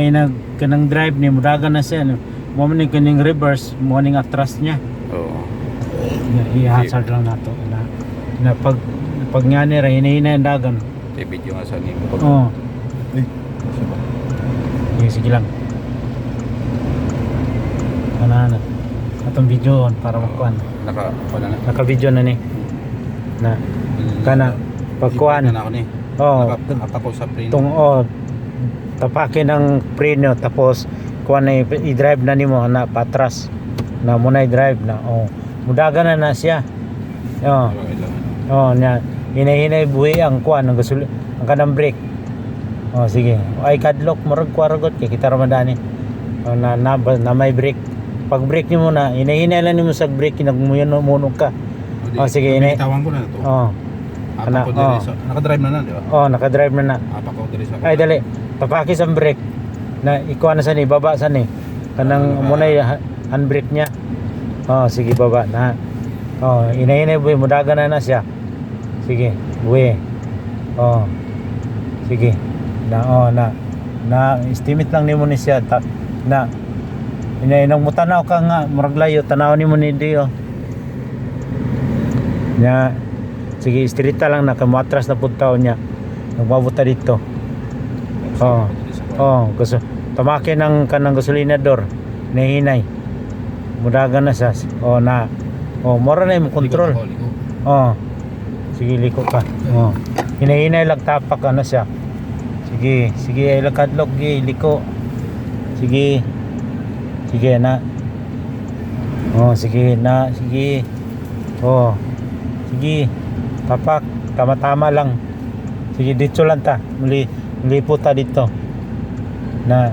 hinay kanang drive ni mudagan na siya no. Mo man kining reverse mo ning atras niya. Oo. I-hazard lang nato na pag nga ni ra hinay ang dagan. I-video nga sa nimo. Oo. Sige lang. Ana atong video para makuan. Naka-video na ni. Na kana pagkuan na ako ni. Nakatapos sa preno. Tapakin ang preno tapos kuan na i-drive na nimo na patras. Na mo na i-drive na. Mudagan na siya. Nya hinay-hinay buhi ang kuan ang gasolina ang kanang brake. Sige. Ay kadlok murag kwaragot kay kita ramadani. Na may brake. Pag brake nimo na, hinay-hinay lang nimo sa brake nagmunog ka. Sige, tawang ko na to. Naka-drive na di ba? Naka-drive na. Apa ko diri sa. Ay dali. Papakis ang brake na ikuha na sa ni baba sa ni. Kanang muna handbrake niya. Sige baba na. Hinay-hinay buhi mudagan na siya. Sige, buhi. Sige. Na estimate lang nimo ni siya na inang mutanaw ka nga murag layo tanaw nimo ni Dio. Nya sige istrita lang na kamatras na puntaw niya. Nagmabuta dito. Gusto tamake ng kanang gasolinador nahinay. Mudagan na sa mora na yung control. Sige liko ka. Hinahinay lang tapak siya. Sige ay lakadlok liko. Sige na. Sige. Sige. Tapak, tama-tama lang. Sige dito lang ta. Muli po ta dito. Na.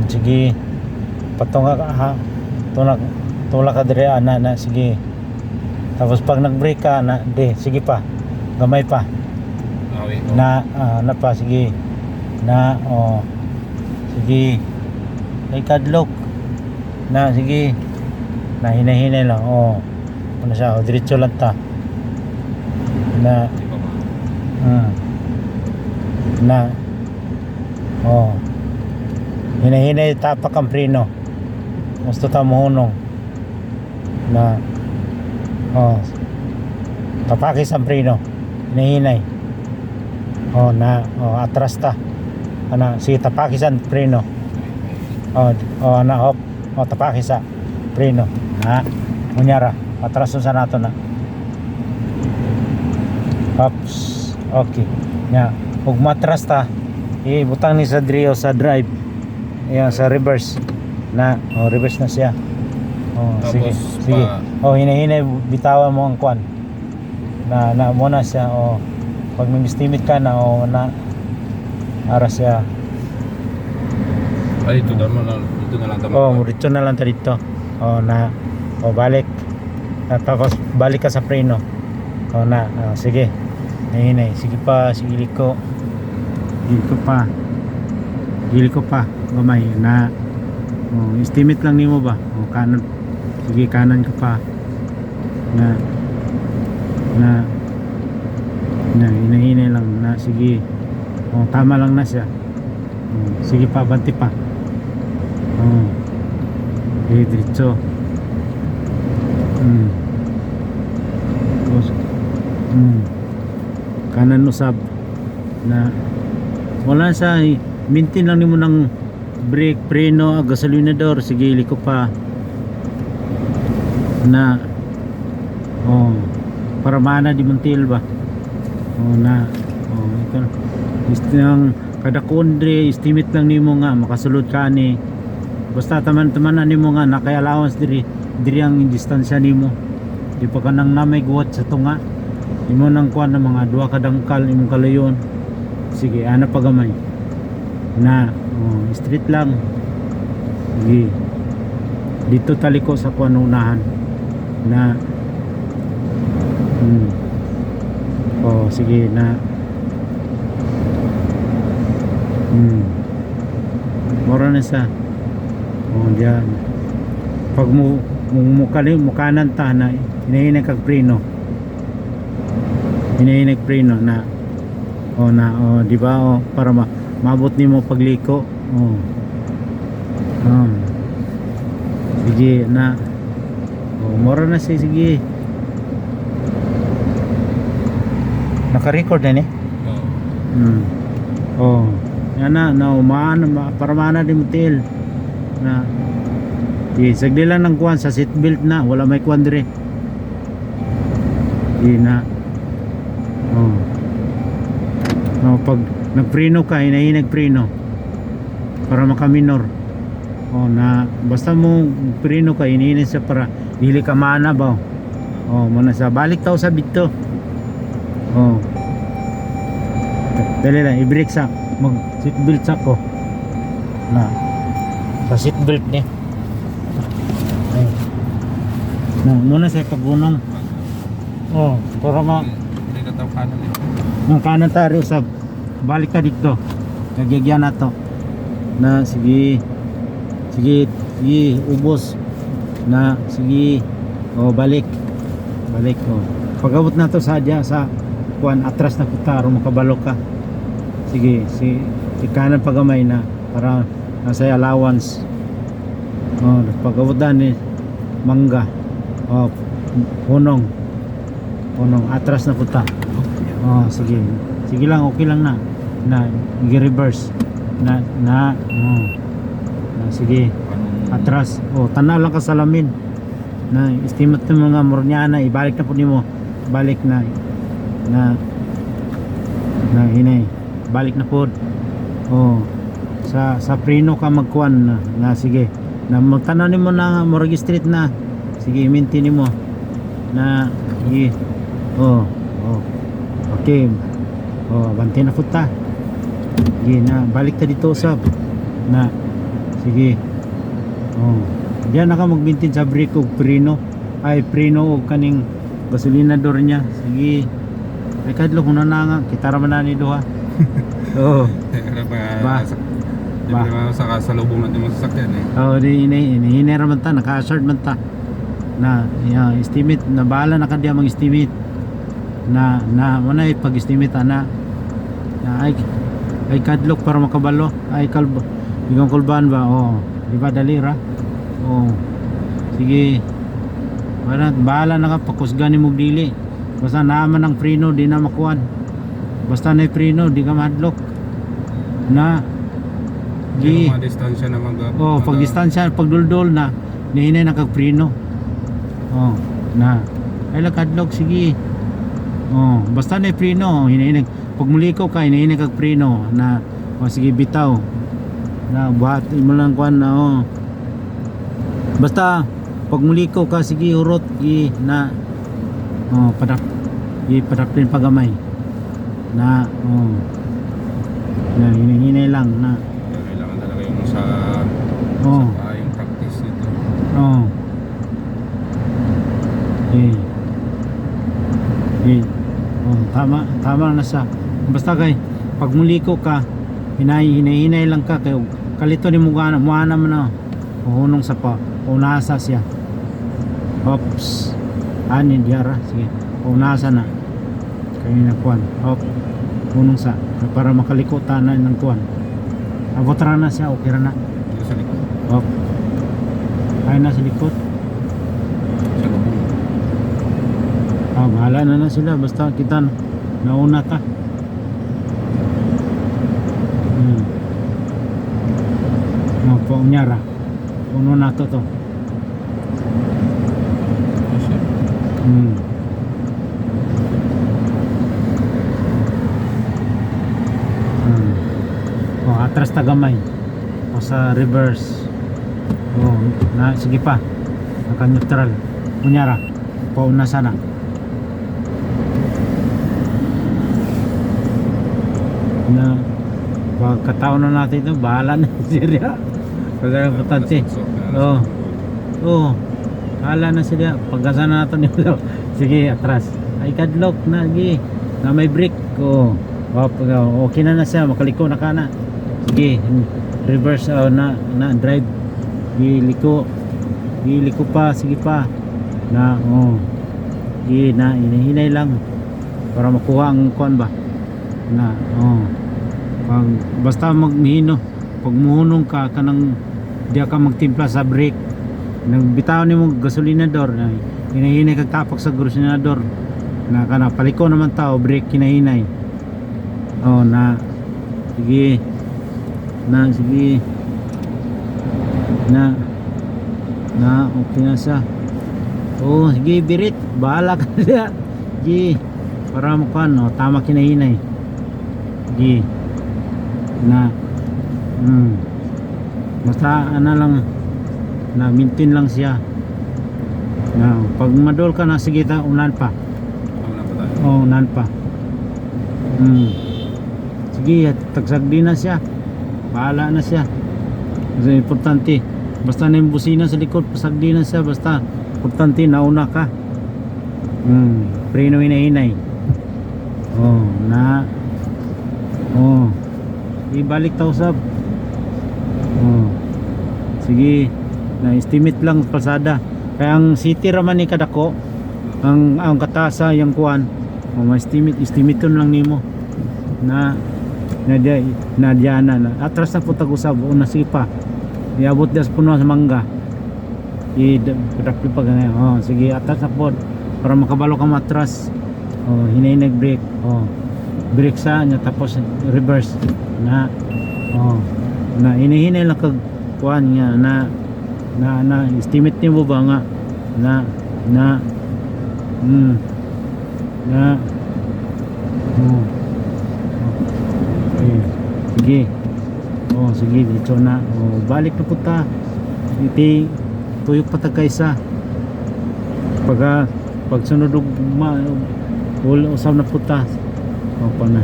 Sige. Patunga ka ha. Tulak ka dire na sige. Tapos pag nag-brake ka na, sige pa. Gamay pa. Na pa sige. Sige. Ay kadlok. Na sige. Na hinay-hinay lang. Ano siya? Diretso lang ta. Hinay-hinay tapak ang preno. Gusto ta mohunong. Na tapakis ang preno. Hinay-hinay. Atras ta. Sige tapakis ang preno. Tapakis sa preno. Munyara, atrason sa nato na. Ops. Okay. Nya, ug matras ta, ibutang ni sa Drio sa drive. Ayan, sa reverse. Reverse na siya. Sige. Hinay-hinay bitawan mo ang kwan. Na muna siya. Pag nag-estimate ka na ara siya. Ay, dito na lang tama. Dito na lang ta dito. Balik. Tapos balik ka sa preno. Sige. Hinay. Sige pa, sige liko. Giliko pa. Gamay na. Estimate lang nimo ba? Kanan. Sige, kanan ka pa. Hinay lang na sige. Tama lang na siya. Sige pa, banti pa. Diretso. Kanan usab na wala sa maintain lang nimo ng brake, preno, gasolinador. Sige liko pa na para mana di mentil ba ito yung kada kundre estimate lang nimo nga makasulod ka ni basta taman-taman nimo nga nakay allowance diri ang distansya nimo di pa ka nang namay guwat sa tunga imo nang kuan ng mga duha ka dangkal imong kalayon. Sige ana pagamay na street lang. Sige dito taliko sa kuan unahan na sige na mura na sa diyan pag mukanan ta na hinahinay kag preno na di ba para maabot nimo pagliko. Oh. Sige na. Oh, mora na siya, sige. Naka-record na ni? Oh. Yan na umaan para mana di mutil. Na sagdi lang ng kuwan sa seatbelt na, wala may kuwan dire. Di na. Oh. No, pag nagpreno ka, hinahinag preno para makaminor. Oh, na basta mo preno ka, hinahinag sa para dili ka mana ba. Oh, muna sa balik tao sa bito. Oh. Dali lang, i-brake sa mag seatbelt sa ko. Na. Sa seatbelt ni. Ay. No, muna sa pagunong. Oh, para Hindi ka tao kanan eh. ng kanan tayo sa balik ka dito. Nagyagyan na to. Na sige. Sige, ubos. Na sige. Oh, balik. Balik oh. Pag-abot na to sa kuan atras na kita ro makabalo ka. Sige, si kanan pagamay na para nasa allowance. Oh, pag-abot na ni mangga. Oh, punong atras na puta. Oh, sige. Sige lang, okay lang na. I-reverse. Na sige. Atras. Oh, tanaw lang ka salamin. Na estimate ng mga mornyana, ibalik na po nimo. Balik na hinay. Balik na po. Oh. Sa preno ka magkuan na sige. Na magtanaw nimo na mo registrate na. Sige, i-maintain nimo. Na sige. Oh. Okay. Oh, bantay na puta. Sige na, balik ta dito usab. Na sige. Oh. Diyan na ka mag-maintain sa brake og preno. Ay preno og kaning gasolinador niya. Sige. Ay kadlo kung nga kita ra man na ni duha. Oh. Ba. Sa kasalubong natin mo sasakyan eh. Oh, di hinera man ta, naka-hazard man ta. Na estimate na bahala na kadya mag-estimate. Na muna pag-estimate na ay kadlok para makabalo ay bigong kulban ba. Oh, di ba dali ra? Oh, sige, bahala na ka pakusgan ni mo dili. Basta naman ang preno di na makuan. Basta na preno di ka mahadlok na Yung mga distansya na pag distansya pagduldol na nihinay na kag preno. Oh, na ay lakadlok sige. Oh, basta na preno, hinahinag. Pag muliko ka, hinahinag kag preno na sige bitaw. Na buhat mo lang kuan na oh. Basta pag muliko ka sige urot na oh padaplin pagamay. Na oh. Na hinahinay lang na kailangan talaga yung sa yung practice nito. Oh. Oh, tama na sa basta kay pag muliko ka hinay lang ka kay kalito ni mugana muana man na hunong sa pa unasa siya. Oops. Ani diara sige. Unasa na. Kay na kuan. Hop. Hunong sa para makaliko tanan ng kuan. Abot ra na siya okay ra na. Dito sa likod. Hop. Ay na sa likod. Sa lubong. Bahala na sila basta kita nauna ta. Nyara puno na to atras tagamay o sa reverse. Na sige pa naka neutral kunyara pauna sana. Na pagkataon na natin ito bahala na siya. Pagkakaroon importante. Bahala na sila. Pagkasa na natin nito. Sige, atras. Ay kadlok na. Sige. Na may brake. Okay na siya. Makaliko na ka na. Sige. Reverse na drive. Liko pa. Sige pa. Na sige na. Hinahinay lang. Para makuha ang kuan ba. Na pag basta maghino pag muhunong ka kanang diya ka magtimpla sa brake nagbitaw nimo gasolinador na hinahinay kag tapak sa gasolinador na kana paliko naman tao brake hinahinay oh na sige na okay na siya oh sige birit bahala ka siya sige para mo kan oh, tama kinahinay sige na basta ano lang na maintain lang siya na pag madol ka na sige ta unan pa Wala pa tayo. oh unan pa sige tagsagdi na siya bahala na siya kasi importante basta na yung busina sa likod pasagdi na siya basta importante nauna ka preno hinahinay oh na oh ibalik ta usab oh sige na estimate lang pasada kaya ang city raman ni kadako ang katasa yung kuan o ma-estimate lang nimo na na atras na po tag-usab o nasipa iabot das puno sa mangga i-drop pa ganyan oh sige atras na po para makabalo ka matras oh hinay brake oh brake sa nya tapos reverse na oh na hinahinay lang kag kuan nga na estimate nimo ba nga na oh okay. Sige oh sige dito na oh balik na punta iti tuyok patag kaysa pag sunod usap na punta oh pa na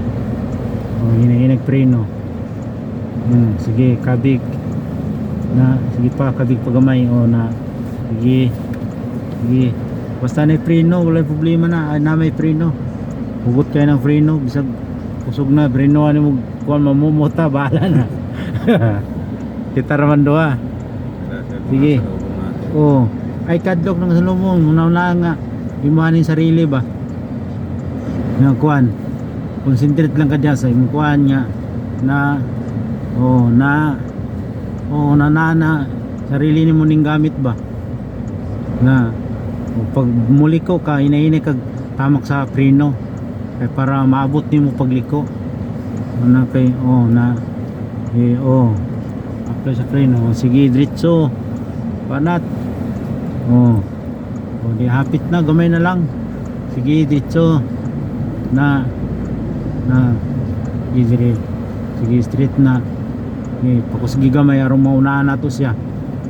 oh hinahinag preno sige kabig na sige pa kabig pagamay oh na sige basta na preno wala problema na may preno hugot kayo ng preno bisag kusog na preno ano mo kuan mamumuta bahala na kita raman doa sige oh ay kadlok ng salumong muna nga imanin sarili ba nga kuan concentrate lang ka dyan sa imong kuan nga na sarili ni mo ning gamit ba na pag muliko ka inahinay kag tamak sa preno kay para maabot nimo pagliko na kay apply sa preno sige diretso panat di hapit na gamay na lang sige diretso na sige straight na pakusigi gamay aron maunahan nato siya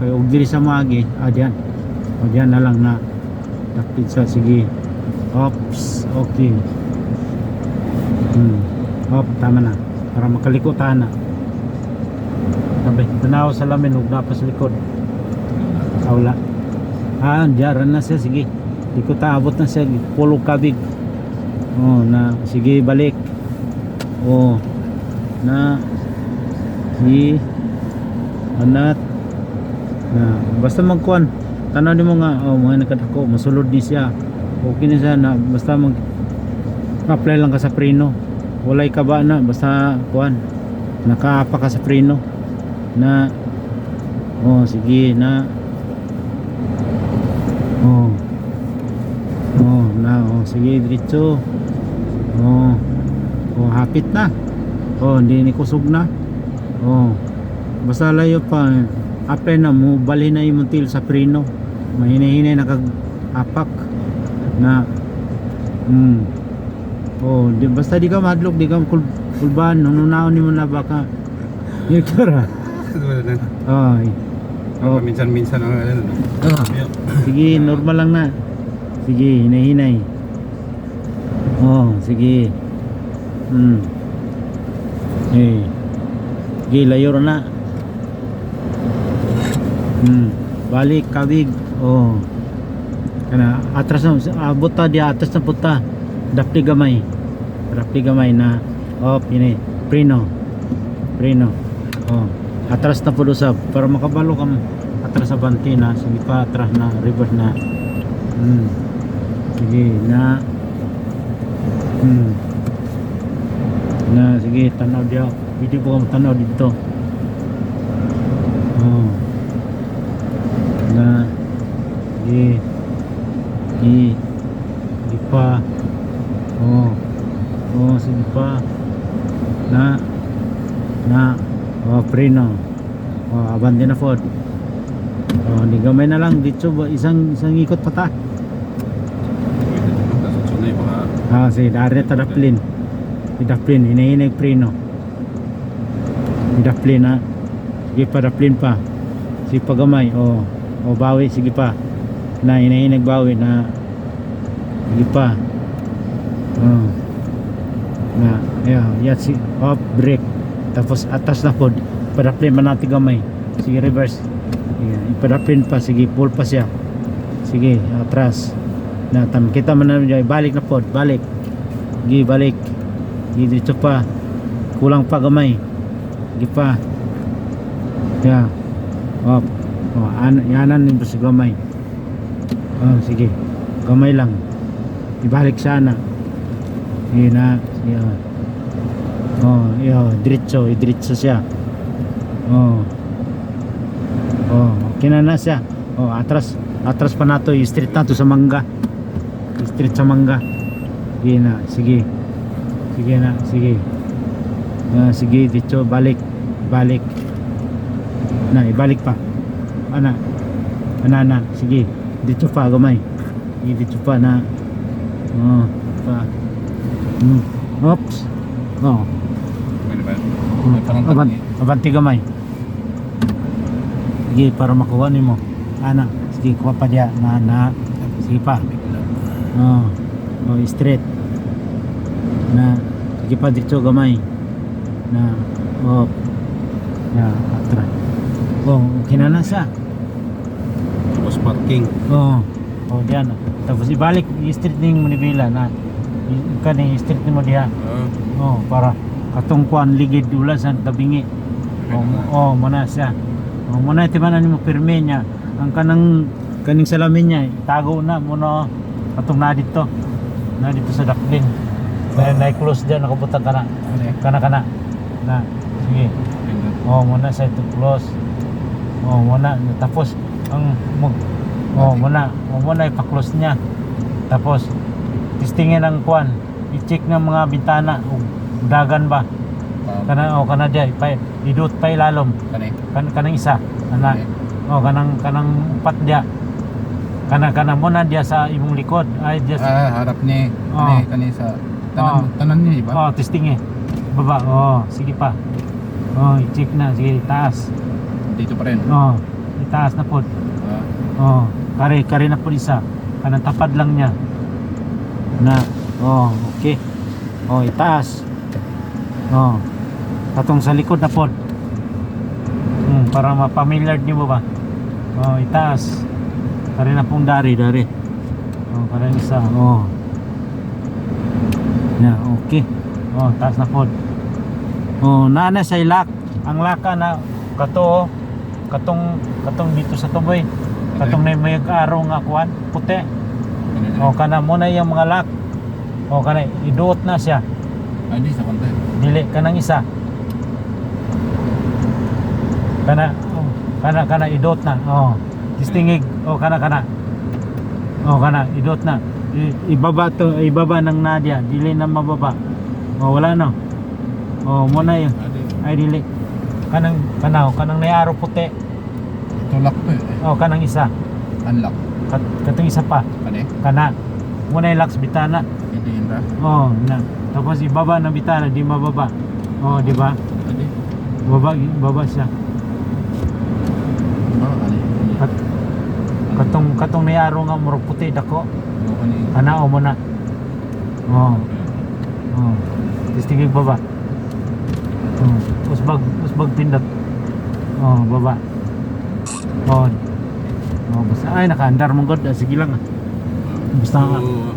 kay og diri sa magi diyan na lang na tapit sa sige ops okay tama na para makaliko ta na sabi tanaw sa lamin ug napas likod wala diyan na siya sige likod ta abot na siya pulo kabig na sige balik na si anat na basta magkuan tanaw nimo nga mga nakadako masulod ni siya okay na siya na basta mag apply lang ka sa preno walay ka ba na basta kuan nakaapa ka sa preno na sige na sige diretso hapit na hindi ni kusog na basta layo pa apply na mo bali na imong til sa preno mahinahinay na kag apak na basta di ka madlog di ka kulban nunaon nimo na baka yun kara Minsan-minsan ang ano. sige normal lang na sige hinay sige sige layo na balik kabig kana atras na abot ta di atras na puta dapti gamay na ini preno atras na pud usab para makabalo ka atras sa banti na sige pa atras na reverse na sige na sige tanaw diya Pwede po kang tanaw dito. Oh. Na sige sige pa. Oh sige pa. Na preno. Abante na pod. Di gamay na lang dito ba isang ikot pa ta. Tapos sunay mga Si Daret Daplin. Si Daplin hinahinay preno. Si Daplin na. Sige pa Daplin pa. Si pagamay. Bawi sige pa. Na hinahinay bawi na. Sige pa. Na si off brake. Tapos atas na pod. Padaplin man natin gamay. Sige reverse. Ipadaplin pa. Sige pull pa siya. Sige atras. Na kita man na balik na pod. Balik. Sige balik. Sige dito pa. Kulang pa gamay. Sige pa. Off. Yanan din po si gamay. Sige. Gamay lang. Ibalik sana. Sige na. Sige. Diretso siya. Okay na siya. Atras pa nato, street na to sa mangga. Street sa mangga. Sige na, sige. Sige na, sige. Sige, dito balik. Na, ibalik pa. Ana, sige. Dito pa gamay. Sige, dito pa na. Pa. Oops. pwede ba? May parang Abanti gamay. Sige para makuha nimo. Ana, sige kuha pa dia na. Sige pa. Straight. Na sige pa dito gamay. Na atra. Okay na siya. Tapos parking. Diyan. Tapos ibalik i-street ning Manibela na kani street mo diha. Para katong kuan ligid ulan sa tabingi. Muna siya. Muna timanan mo pirme niya. Ang kaning salamin niya itago na muna katong na dito sa Daplin. Na close diyan nakabutang kana. Na sige. Muna sa ito close. Muna tapos ang muna ipa-close niya. Tapos testingin ang kuan. I-check ng mga bintana dagan ba. Kana dia idut pa ilalom. Kanang isa. Kanang upat dia. Kana mo na dia sa imong likod. Ay dia sa harap ni kani sa tanan niya iba. Testing baba. Sige pa. I-check na sige taas. Dito pa rin. Itaas na pod. Kare na pod isa. Kanang tapad lang niya. Na okay. Itaas. Katong sa likod na pod. Para ma-familiar niyo ba? Itaas. Kare na pong dari. Kare isa. Okay. Taas na pod. Naana sa ilak. Ang laka na katong dito sa tuboy. Katong may araw nga kuan, puti. Kana mo na yung mga lock. Kana iduot na siya. Di sa pantay. Dili kanang isa. Kana idot na. Distingig. Kana idot na. Ibaba ng Nadia, dili na mababa. Wala no. Muna yun. Ay dili. Kanang nayaro puti. Tulak po Kanang isa. Unlock. Katong isa pa. Kana. Muna yung locks bitana. Hindi yun ba? Na. Tapos ibaba ng bitana, di mababa. Di ba? Baba siya. Katong nayaro nga murag puti dako. Kana mo na. Testingig baba. Usbag pindot. Baba. Basta ay nakaandar mong god. Sige lang. Basta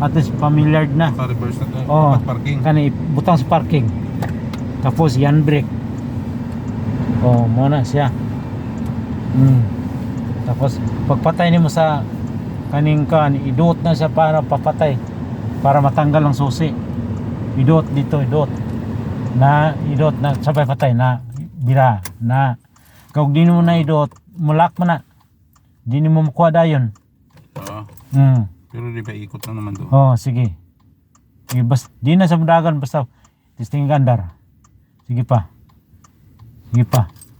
at least familiar na. Reverse na to. Parking. Kani butang sa parking. Tapos yan brake. Muna siya. Tapos pagpatay nimo sa kaning idot na siya para papatay. Para matanggal ang susi. Idot dito. na idot na sabay patay na bira na kung di mo na idot mulak man na di mo makuha dayon. Pero di ba ikot lang naman doon? Oh sige, sige di na sa mudagan basta testing gandar. Sige pa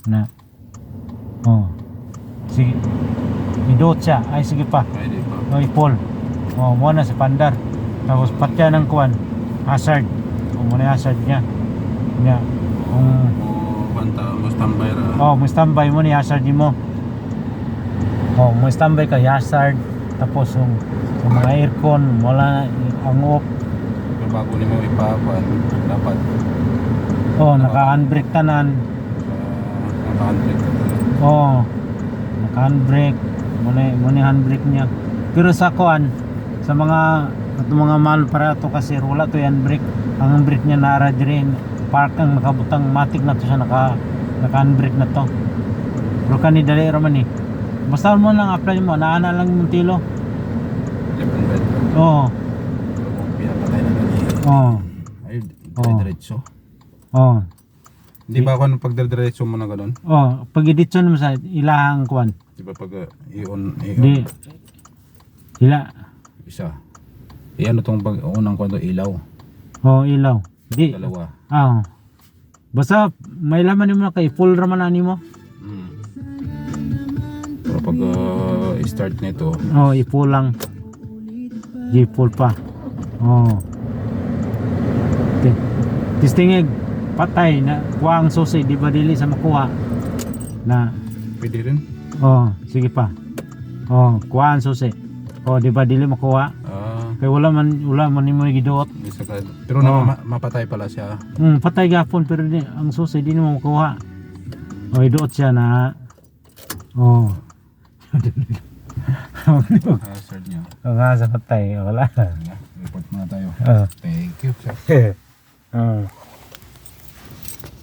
na sige idot siya ay sige pa. Pwede pa. Ipol mo na sa pandar tapos patya ng kuwan hazard mo na hazard niya kung Banta mo standby ra. mo standby mo ni hazard mo mo standby ka hazard tapos yung mga aircon wala ang off Pero bago ni mo ipakuan, dapat naka handbrake tanan naka-handbrake ka talaga. naka handbrake mo ni handbrake niya pero sa kuwan sa mga mahal para to kasi wala to yan brake ang handbrake niya nara dire park ang nakabutang matik na to siya naka handbrake na to pero kani dali raman basta mo lang apply mo naana lang yung tilo Left and right. oo Kung pinapatay na ganyan. Ay, diretso. Di ba ako pag diretso mo na gano'n? pag editso naman sa ilahang kuwan Di ba pag i-on di ila isa. Ano tong pag unang kwento ilaw. ilaw di Dalawa. basta may laman mo na kay full raman ani mo Pero pag start nito, i-full lang i-full pa tistingig patay na kuwang susi di ba dili sa makuha na pwede rin. sige pa kuwang susi di ba dili makuha kay wala man nimo giduot Isa ka. Pero mapatay pala siya. patay gapon pero ang susi di mo makuha iduot siya na Hazard niya. nga sa patay wala Report muna tayo. Ah. Thank you, sir.